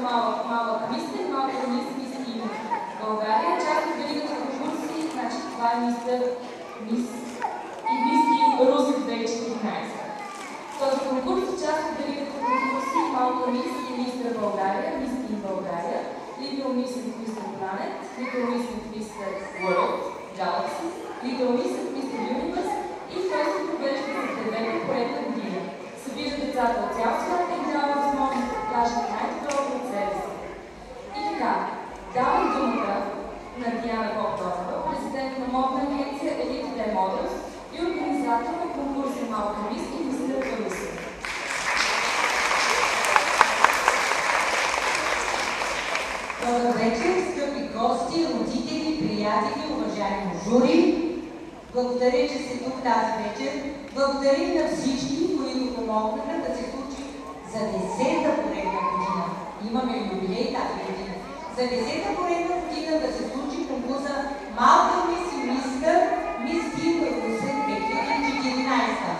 малък мистер, малка мис Тим България. Част от веригата конкурси, значи това е мистер Мис и Мис Тим Рус 2014. Този конкурс е част от веригата конкурси малка мис и мистер България, Мис Тим България, Little Miss and Mr. Planet, Little Miss and Mr. World, Galaxy, Little Miss and Mr. Universe и той се провежда за девета поредна година. Събира децата от цял свят и дава възможност да покажат най-доброто от себе си. И така, давам думата на Диана Богданова, президент на модна агенция Elite Day Models и организатор на конкурса Малка мис и Мистер Руси. Добър вечер, скъпи гости, родители, приятели, уважаеми жури. Благодаря, че сте тук тази вечер. Благодаря на всички, които помогнаха да се случи за 10-та поредна година. Имаме юбилей тази година. За 10-та поредна година да се случи конкурса Малка мис и мистер Мис Тим Руси 2014.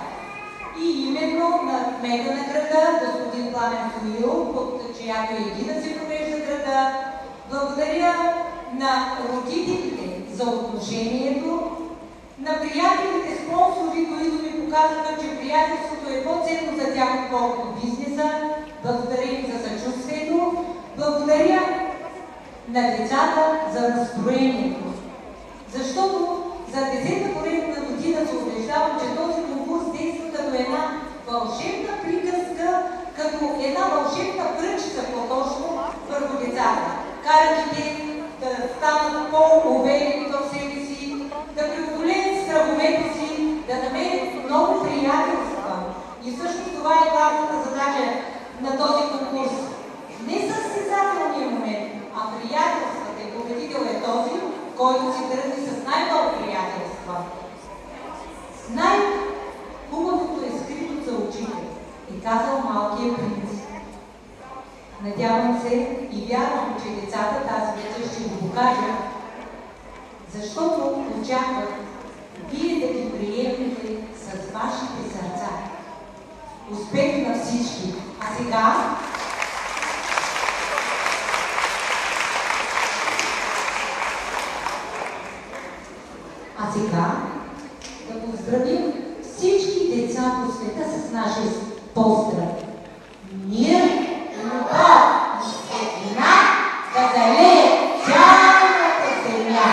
И именно на кмета на града, господин Пламен Стоилов, под чиято егида се провежда града. Благодаря на родителите за отношението, на приятелите спонсори, които ми показаха, че приятелството е по-ценно за тях, отколкото бизнеса. Благодаря им за съчувствието. Благодаря на децата за настроението. Защото за 10-та поредна година се убеждавам, че този конкурс действа като една вълшебна приказка, като една вълшебна пръчка по-точно върху децата. Карайки да станат по-уверени в себе си, да преодолеят страховете си, да намерят много приятелства. И всъщност това е главната задача на този конкурс. Не състезателния момент, а приятелствата. И победител е този, който си държи с най-много приятелства. Най-хубавото е скрито за очите. И казал малкият принц. Надявам се и вярвам, че децата тази вечер ще го покажат, защото очакват вие да ги приемете с вашите сърца. Успех на всички! А сега да поздравим всички деца по света с нашия поздрав. Мир, любов и светлина да залее цялата земя.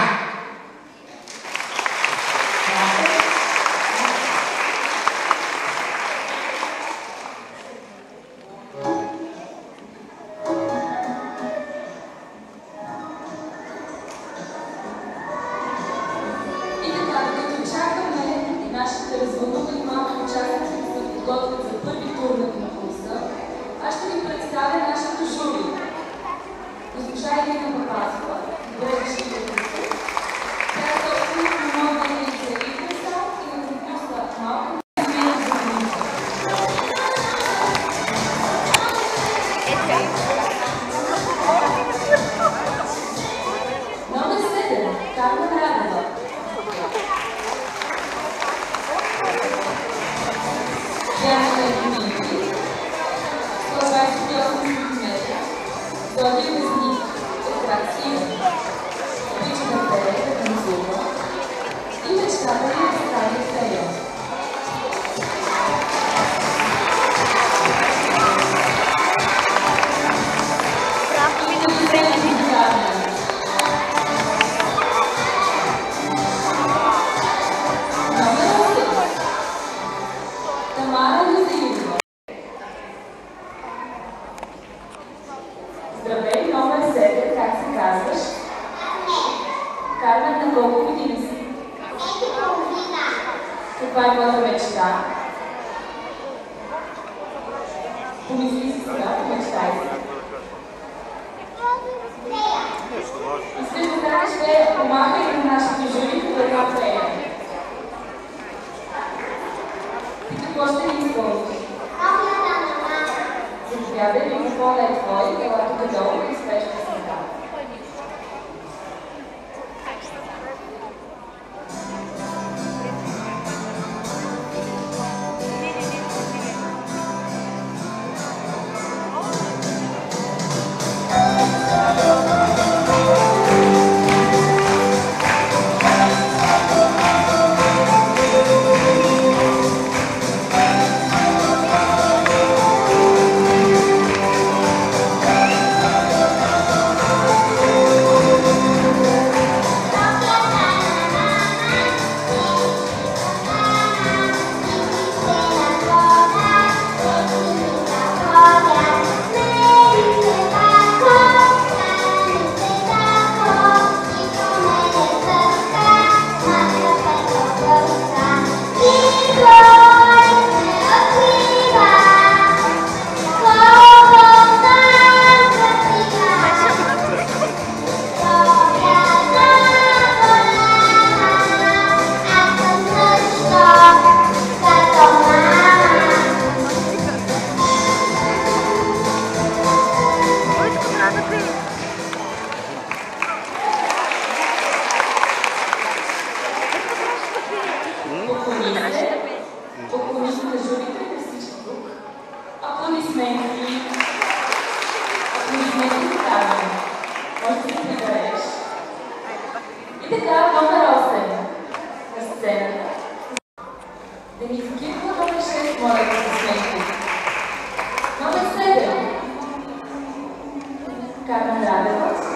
Кармен Радева.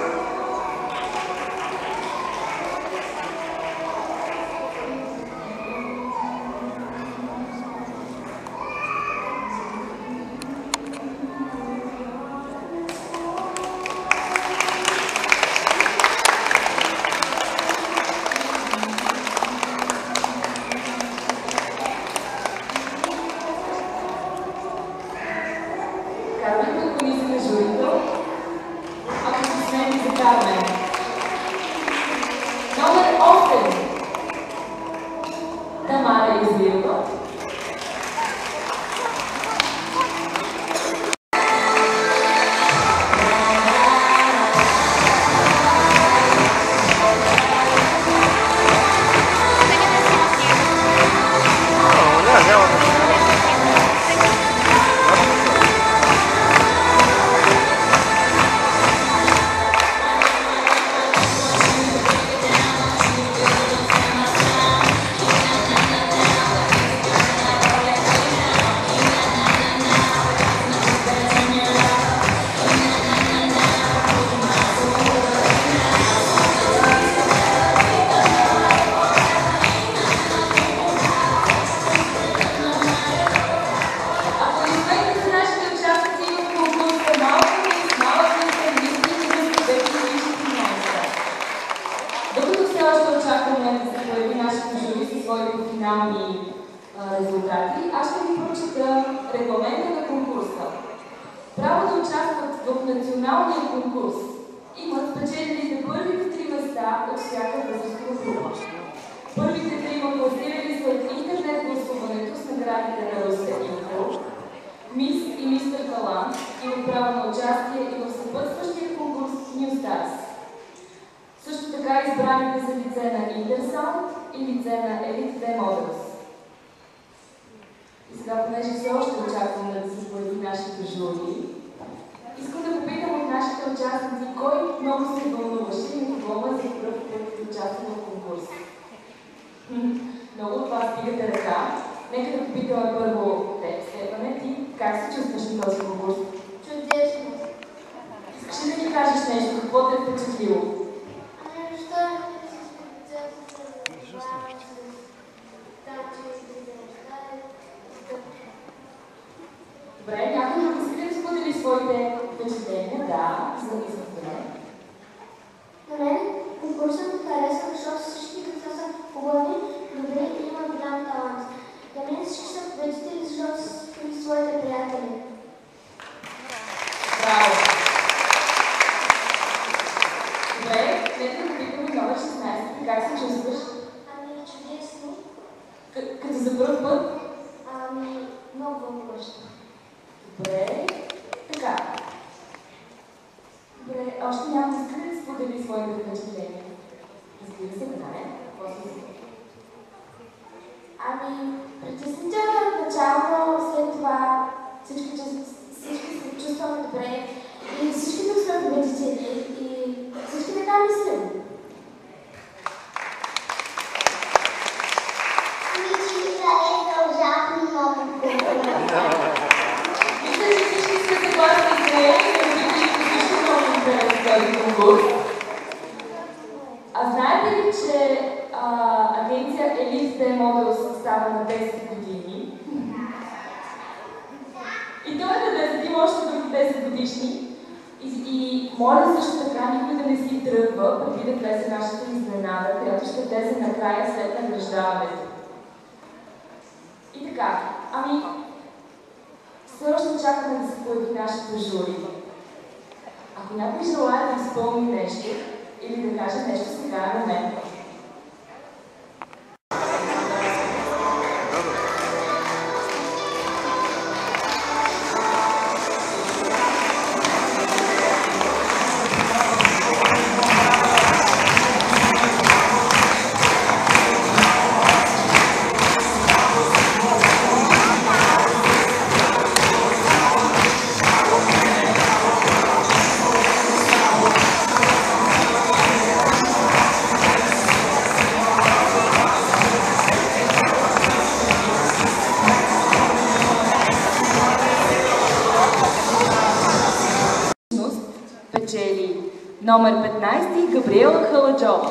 спечели номер 15 Габриела Халаджова.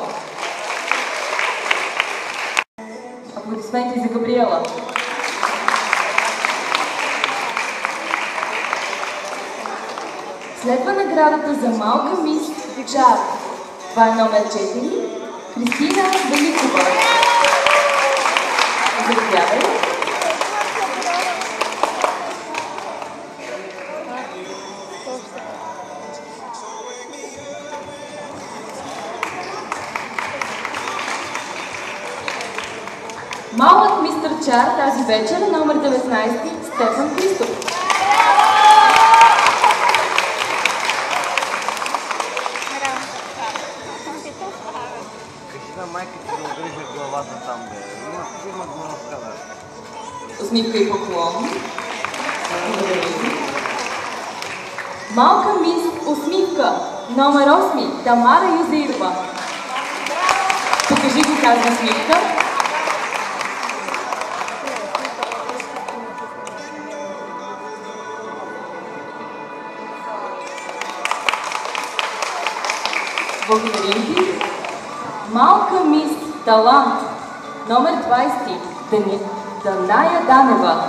Аплодисменти за Габриела. Следва наградата за малка мис Чар. Това е номер 4 Кристина Великова. Заповядай. Малък мистър Чар тази вечер е номер 19 Стефан Христов. Майката да огрежа главата там, бе. Има главата, бе. Усмивка и поклон. Малка мис Усмивка, номер 8, Тамара Юзеирова. Покажи го тази усмивка. Благодарим ти. Малка мис Талант, номер 20, Даная Данева.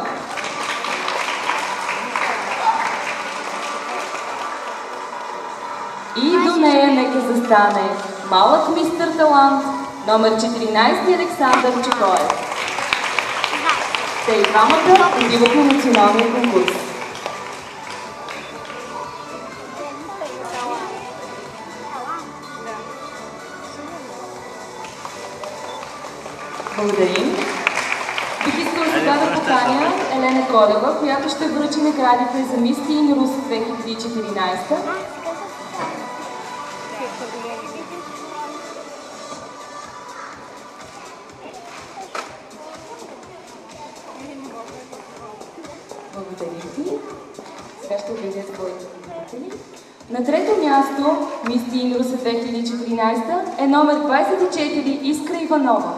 И до нея нека застане малък мистър Талант, номер 14 Александър Чекоев. Те и двамата отиват на националния конкурс. Благодарим. Бих искала сега да поканя Елена Колева, която ще връчи наградите за Мис Тин Рус 2014. Благодарим ти. Сега ще обявя своите победители. На трето място Мис Тин Рус 2014 е номер 24 Искра Иванова.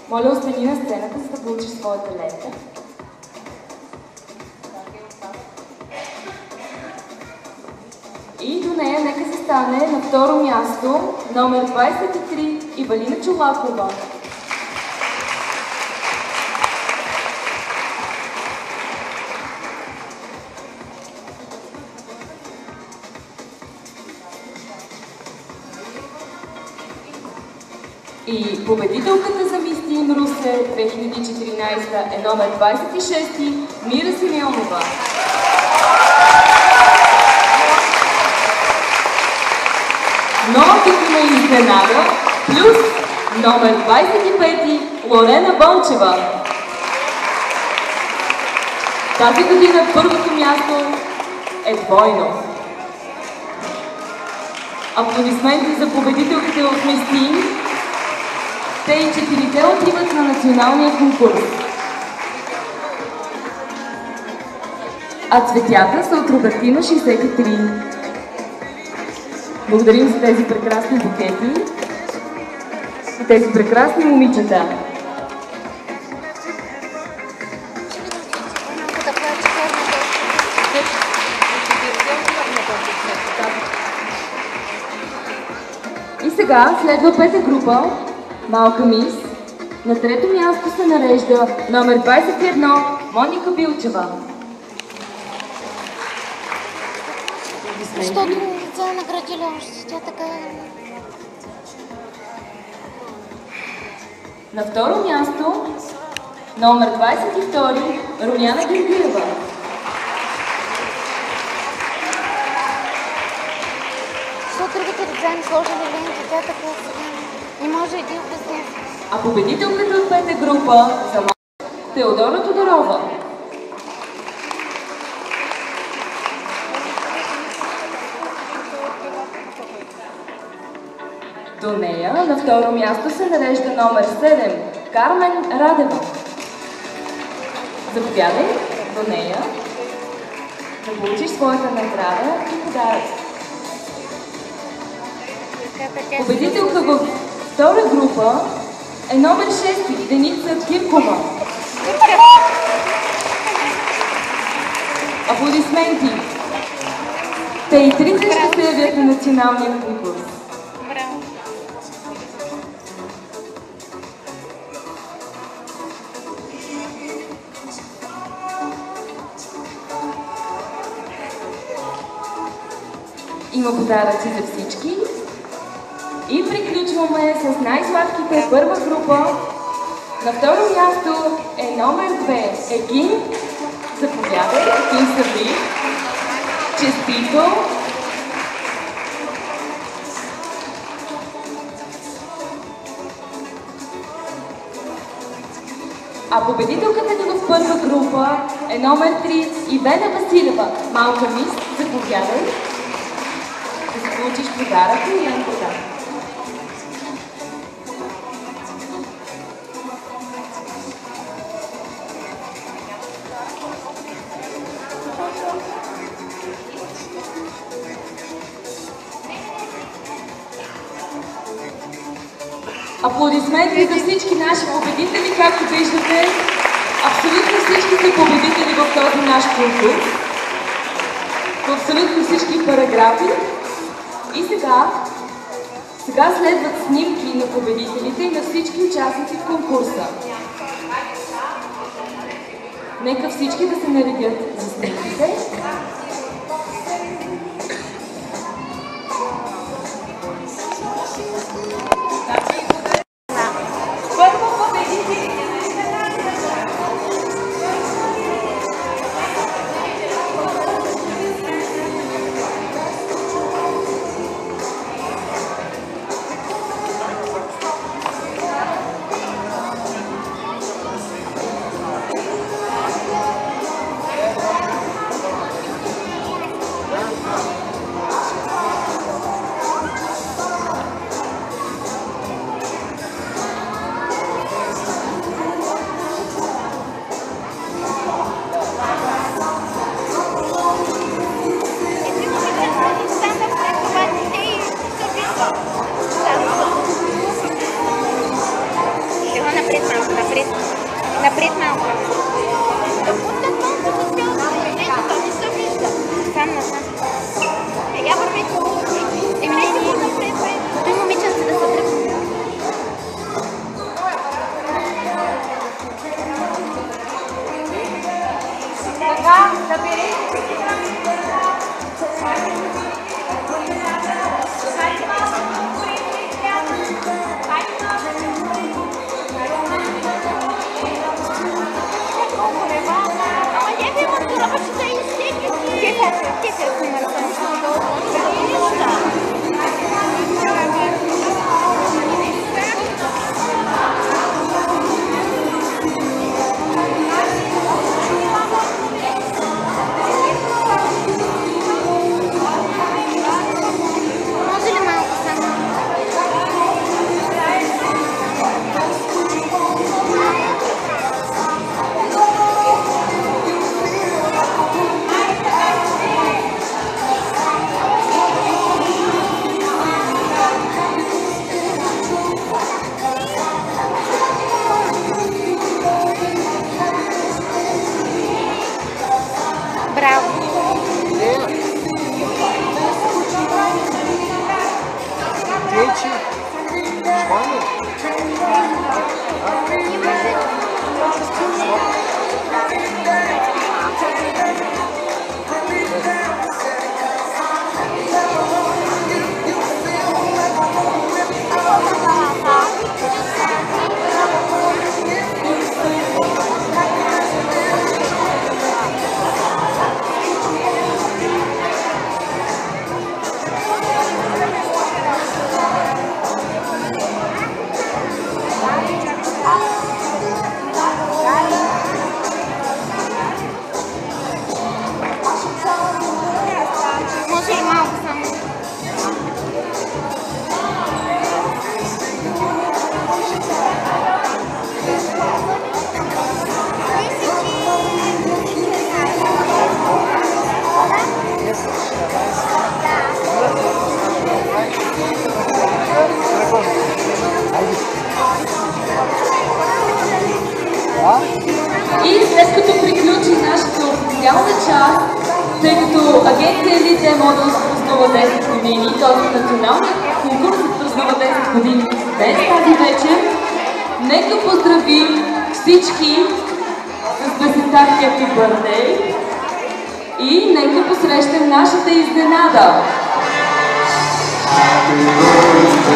Моля, остани на сцената, за да получиш своята лента. И до нея нека се стане на второ място номер 23 Ивалина Чолакова. И победителката за Мис Тин Русе 2014 е номер 26 Мира Симеонова. Но тук има изненада, плюс номер 25 Лорена Бончева. Тази година първото място е двойно. Аплодисменти за победителките от Мис Тин. Те и четирите отиват на националния конкурс. А цветята са от Робертино 63. Благодарим за тези прекрасни букети и тези прекрасни момичета. И сега следва пета група Малка мис. На трето място се нарежда номер 21 Моника Билчева. Защото не са наградили още, тя така е. На второ място номер 22 Румяна Георгиева. Защото другите деца не сложили ленти, тя така не може един без нея. А победителката от пета група за Теодора Тодорова. До нея на второ място се нарежда номер 7 Кармен Радева. Заповядай до нея да получиш своята награда подарък. Победителка Победителка във втора група е номер 6 Деница Киркова. Аплодисменти! Те и трите ще се явят на националния конкурс. Браво! Има подаръци за всички. И приключваме с най-сладките първа група. На второ място е номер 2 Егин. Заповядай, Егин Саби. Честито! А победителката ни в първа група е номер 3 Ивена Василева. Малка мис, заповядай. Да си получиш подаръка и лентата. Аплодисменти за всички наши победители, както виждате. Абсолютно всички са победители в този наш конкурс. В абсолютно всички параграфи. И сега следват снимки на победителите и на всички участници в конкурса. Нека всички да се наредят за снимките. Напред малко. Там насам. Я вървете. Влезте по-напред. Той момиченце да се тръгне. Така, събери. след като приключи нашата официална част, тъй като Агенция Елите Модус празнува 10 години, т.е. националният конкурс празнува 10 години днес, тази вечер, нека поздравим всички с песента Happy Birthday и нека посрещнем нашата изненада. Happy birthday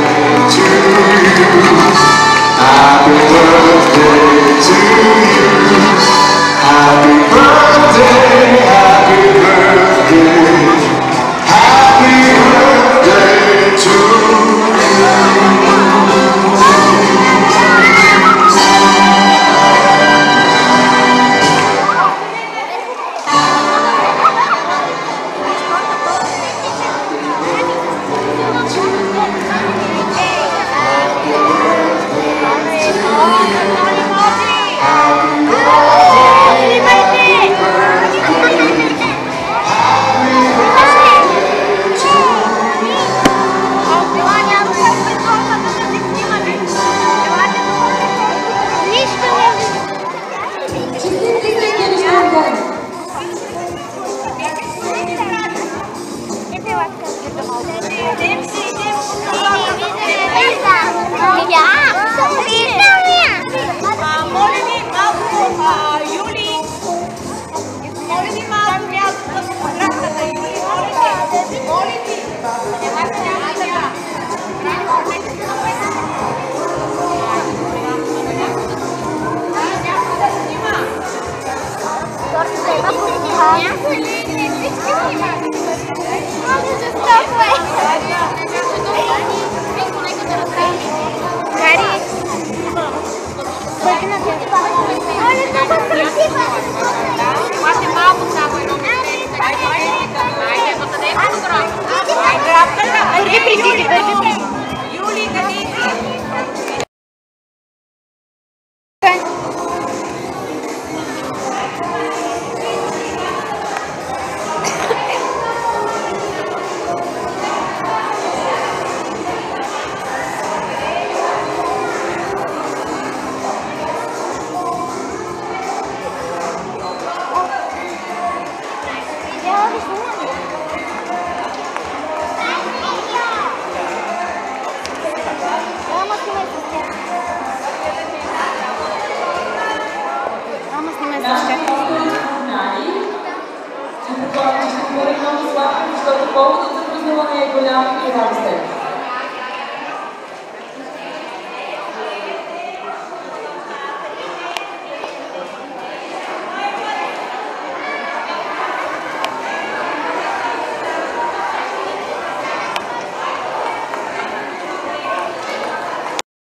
to you. Happy birthday to you. Happy birthday, happy birthday. Happy birthday to Поводът за празнуване е голям и радостен.